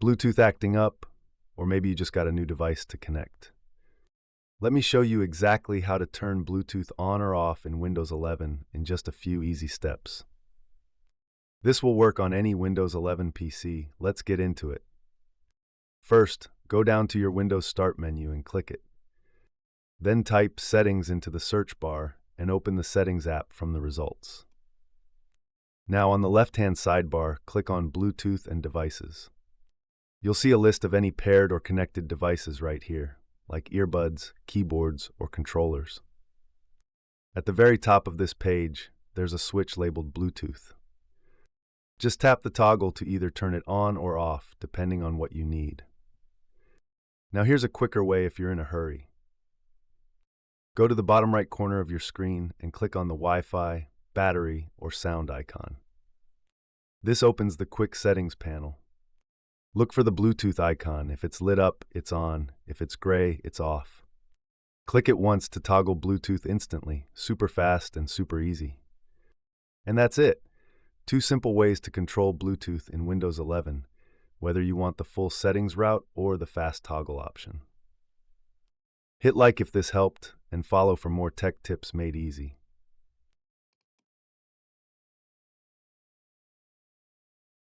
Bluetooth acting up, or maybe you just got a new device to connect. Let me show you exactly how to turn Bluetooth on or off in Windows 11 in just a few easy steps. This will work on any Windows 11 PC. Let's get into it. First, go down to your Windows Start menu and click it. Then type Settings into the search bar and open the Settings app from the results. Now on the left-hand sidebar, click on Bluetooth and Devices. You'll see a list of any paired or connected devices right here, like earbuds, keyboards, or controllers. At the very top of this page, there's a switch labeled Bluetooth. Just tap the toggle to either turn it on or off, depending on what you need. Now here's a quicker way if you're in a hurry. Go to the bottom right corner of your screen and click on the Wi-Fi, battery, or sound icon. This opens the Quick Settings panel. Look for the Bluetooth icon. If it's lit up, it's on. If it's gray, it's off. Click it once to toggle Bluetooth instantly, super fast and super easy. And that's it. 2 simple ways to control Bluetooth in Windows 11, whether you want the full settings route or the fast toggle option. Hit like if this helped, and follow for more tech tips made easy.